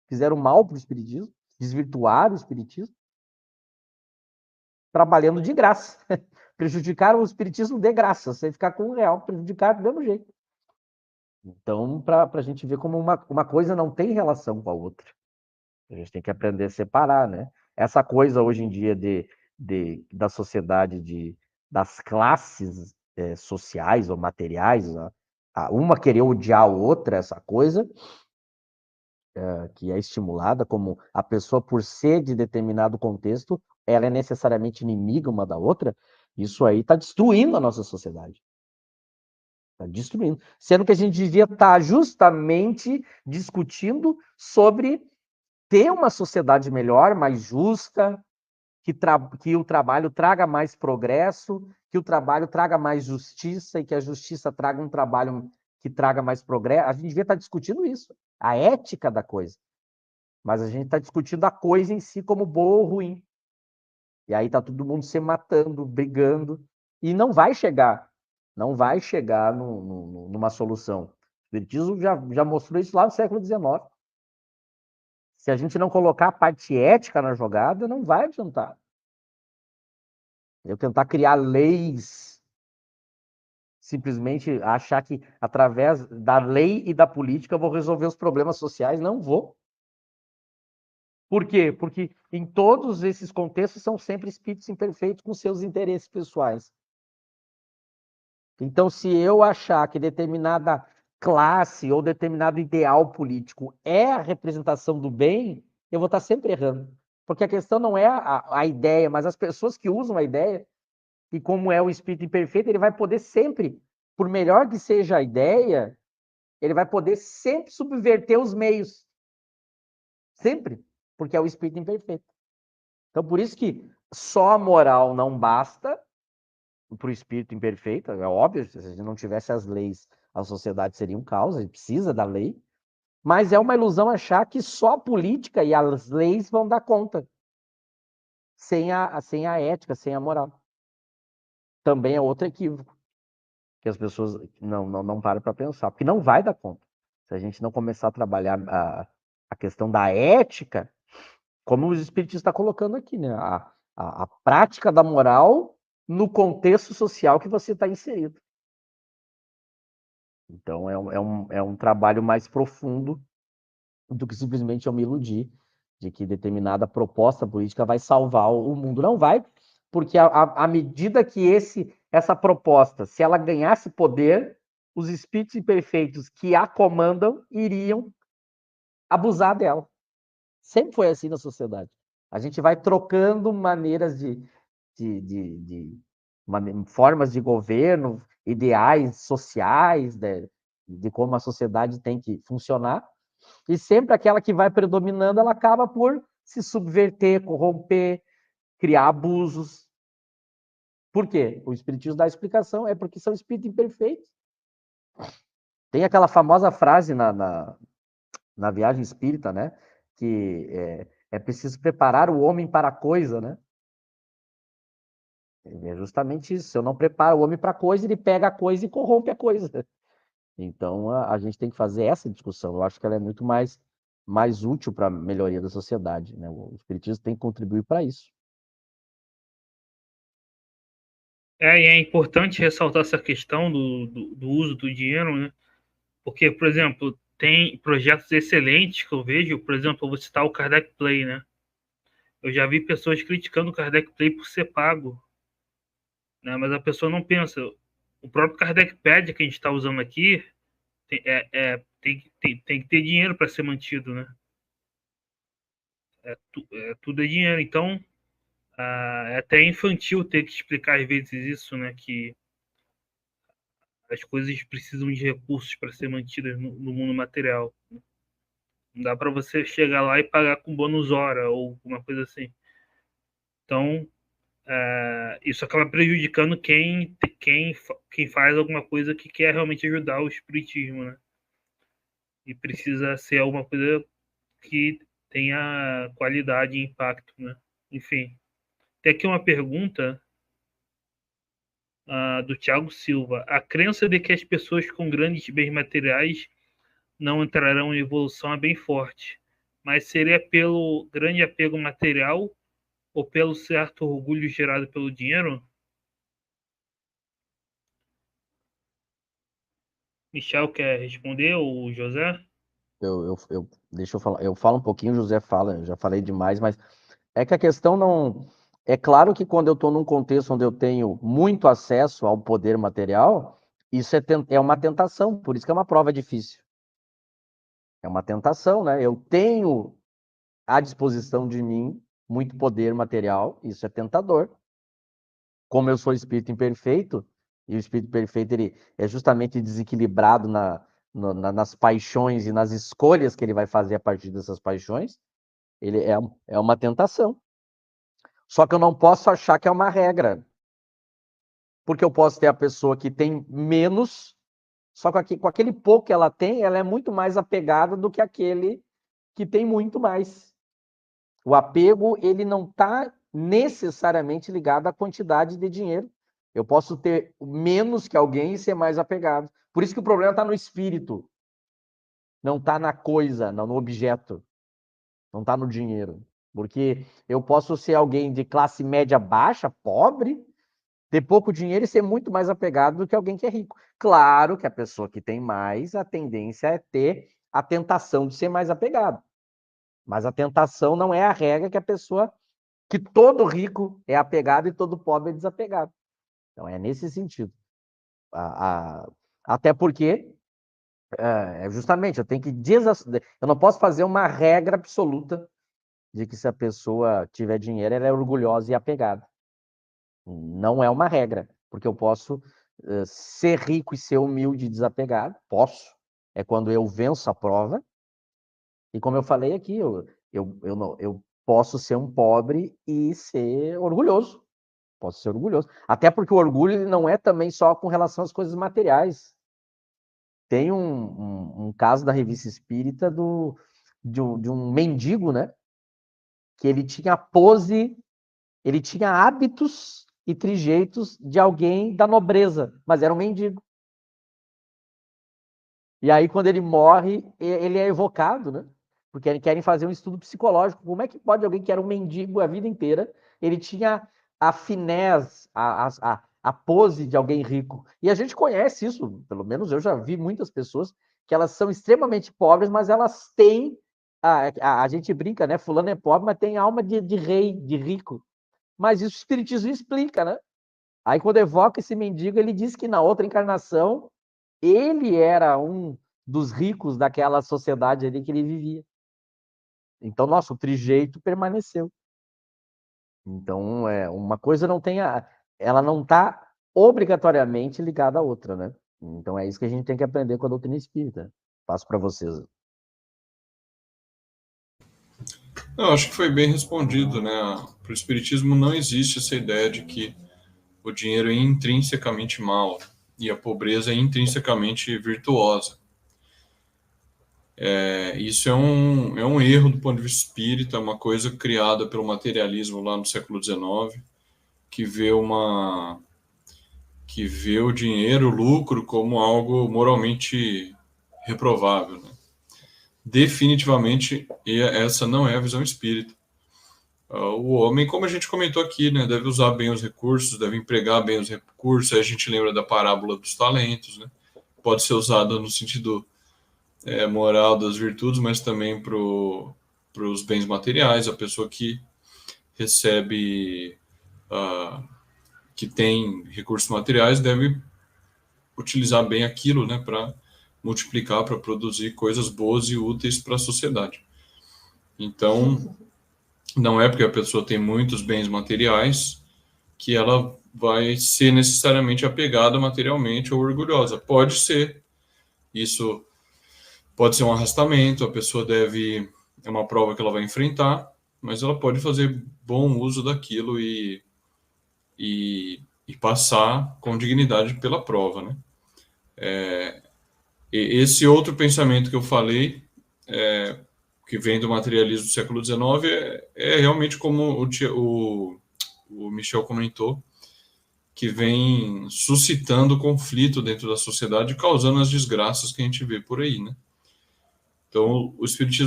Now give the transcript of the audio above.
fizeram mal para o espiritismo, desvirtuaram o espiritismo, trabalhando de graça. Prejudicaram o espiritismo de graça, sem ficar com R$1, prejudicaram do mesmo jeito. Então, para a gente ver como uma coisa não tem relação com a outra. A gente tem que aprender a separar, né? Essa coisa hoje em dia da sociedade, das classes sociais ou materiais, uma querer odiar a outra, essa coisa, que é estimulada, como a pessoa, por ser de determinado contexto, ela é necessariamente inimiga uma da outra, isso aí está destruindo a nossa sociedade. Está destruindo. Sendo que a gente devia estar justamente discutindo sobre ter uma sociedade melhor, mais justa, que o trabalho traga mais progresso, que o trabalho traga mais justiça e que a justiça traga um trabalho que traga mais progresso. A gente devia estar discutindo isso, a ética da coisa. Mas a gente está discutindo a coisa em si como boa ou ruim. E aí está todo mundo se matando, brigando, e não vai chegar numa solução. O Espiritismo já mostrou isso lá no século XIX. Se a gente não colocar a parte ética na jogada, não vai adiantar. Eu tentar criar leis, simplesmente achar que através da lei e da política eu vou resolver os problemas sociais, não vou. Por quê? Porque em todos esses contextos são sempre espíritos imperfeitos com seus interesses pessoais. Então, se eu achar que determinada classe ou determinado ideal político é a representação do bem, eu vou estar sempre errando. Porque a questão não é a ideia, mas as pessoas que usam a ideia. E como é o espírito imperfeito, ele vai poder sempre, por melhor que seja a ideia, ele vai poder sempre subverter os meios. Sempre. Porque é o espírito imperfeito. Então, por isso que só a moral não basta para o espírito imperfeito, é óbvio, se a gente não tivesse as leis, a sociedade seria um caos, a gente precisa da lei, mas é uma ilusão achar que só a política e as leis vão dar conta, sem a ética, sem a moral. Também é outro equívoco, que as pessoas não param para pensar, porque não vai dar conta. Se a gente não começar a trabalhar a questão da ética, como o Espiritismo está colocando aqui, né? A prática da moral no contexto social que você está inserido. Então, é um trabalho mais profundo do que simplesmente eu me iludir de que determinada proposta política vai salvar o mundo. Não vai, porque à medida que essa proposta, se ela ganhasse poder, os espíritos imperfeitos que a comandam iriam abusar dela. Sempre foi assim na sociedade. A gente vai trocando maneiras de formas de governo, ideais sociais, de como a sociedade tem que funcionar, e sempre aquela que vai predominando, ela acaba por se subverter, corromper, criar abusos. Por quê? O Espiritismo dá a explicação, é porque são espíritos imperfeitos. Tem aquela famosa frase na viagem espírita, né? Que é preciso preparar o homem para a coisa, né? É justamente isso. Se eu não preparo o homem para a coisa, ele pega a coisa e corrompe a coisa. Então, a gente tem que fazer essa discussão. Eu acho que ela é muito mais útil para a melhoria da sociedade, né? O Espiritismo tem que contribuir para isso. E é importante ressaltar essa questão do uso do dinheiro, né? Porque, por exemplo, tem projetos excelentes que eu vejo, por exemplo, eu vou citar o Kardec Play, né? Eu já vi pessoas criticando o Kardec Play por ser pago, né? Mas a pessoa não pensa. O próprio Kardecpedia que a gente está usando aqui tem que ter dinheiro para ser mantido, né? Tudo é dinheiro. Então, é até infantil ter que explicar às vezes isso, né? Que as coisas precisam de recursos para ser mantidas no mundo material. Não dá para você chegar lá e pagar com bônus hora ou alguma coisa assim. Então, isso acaba prejudicando quem faz alguma coisa que quer realmente ajudar o espiritismo, né? E precisa ser alguma coisa que tenha qualidade e impacto, né? Enfim, tem aqui uma pergunta do Thiago Silva. A crença de que as pessoas com grandes bens materiais não entrarão em evolução é bem forte. mas seria pelo grande apego material ou pelo certo orgulho gerado pelo dinheiro? Michel quer responder ou José? Deixa eu falar. Eu falo um pouquinho, o José fala, eu já falei demais, mas é que a questão não. É claro que quando eu estou num contexto onde eu tenho muito acesso ao poder material, isso é uma tentação, por isso que é uma prova difícil. É uma tentação, né? Eu tenho à disposição de mim muito poder material, isso é tentador. Como eu sou espírito imperfeito, e o espírito perfeito ele é justamente desequilibrado nas paixões e nas escolhas que ele vai fazer a partir dessas paixões, ele é uma tentação. Só que eu não posso achar que é uma regra, porque eu posso ter a pessoa que tem menos, só que com aquele pouco que ela tem, ela é muito mais apegada do que aquele que tem muito mais. O apego, ele não está necessariamente ligado à quantidade de dinheiro. Eu posso ter menos que alguém e ser mais apegado. Por isso que o problema está no espírito, não está na coisa, não no objeto, não está no dinheiro. Porque eu posso ser alguém de classe média baixa, pobre, ter pouco dinheiro e ser muito mais apegado do que alguém que é rico. Claro que a pessoa que tem mais, a tendência é ter a tentação de ser mais apegado. Mas a tentação não é a regra que todo rico é apegado e todo pobre é desapegado. Então é nesse sentido. Até porque justamente eu tenho que eu não posso fazer uma regra absoluta de que se a pessoa tiver dinheiro, ela é orgulhosa e apegada. Não é uma regra, porque eu posso ser rico e ser humilde e desapegado, posso. É quando eu venço a prova. E como eu falei aqui, eu posso ser um pobre e ser orgulhoso. Posso ser orgulhoso. Até porque o orgulho ele não é também só com relação às coisas materiais. Tem um caso da Revista Espírita de um mendigo, né? Que ele tinha pose, ele tinha hábitos e trejeitos de alguém da nobreza, mas era um mendigo. E aí, quando ele morre, ele é evocado, né? Porque eles querem fazer um estudo psicológico. Como é que pode alguém que era um mendigo a vida inteira, ele tinha a finesse, a pose de alguém rico. E a gente conhece isso, pelo menos eu já vi muitas pessoas que elas são extremamente pobres, mas elas têm. A gente brinca, né? Fulano é pobre, mas tem alma de rei, de rico. Mas isso o Espiritismo explica, né? Aí, quando evoca esse mendigo, ele diz que na outra encarnação ele era um dos ricos daquela sociedade ali que ele vivia. Então, nossa, o trijeito permaneceu. Então, uma coisa não tem ela não está obrigatoriamente ligada à outra, né? Então é isso que a gente tem que aprender com a doutrina espírita. Passo para vocês. Não, acho que foi bem respondido, né? Para o Espiritismo não existe essa ideia de que o dinheiro é intrinsecamente mal e a pobreza é intrinsecamente virtuosa. Isso é um erro do ponto de vista espírita, uma coisa criada pelo materialismo lá no século XIX, que vê que vê o dinheiro, o lucro, como algo moralmente reprovável. Né? Definitivamente, essa não é a visão espírita. O homem, como a gente comentou aqui, né, deve usar bem os recursos, deve empregar bem os recursos. Aí a gente lembra da parábola dos talentos, né? Pode ser usada no sentido moral das virtudes, mas também para os bens materiais. A pessoa que recebe, que tem recursos materiais, deve utilizar bem aquilo, né, para multiplicar, para produzir coisas boas e úteis para a sociedade. Então, não é porque a pessoa tem muitos bens materiais que ela vai ser necessariamente apegada materialmente ou orgulhosa. Pode ser. Isso pode ser um arrastamento, a pessoa deve... É uma prova que ela vai enfrentar, mas ela pode fazer bom uso daquilo e passar com dignidade pela prova, né? Esse outro pensamento que eu falei, que vem do materialismo do século XIX, é realmente como o Michel comentou, que vem suscitando conflito dentro da sociedade, causando as desgraças que a gente vê por aí, né? Então, o Espiritismo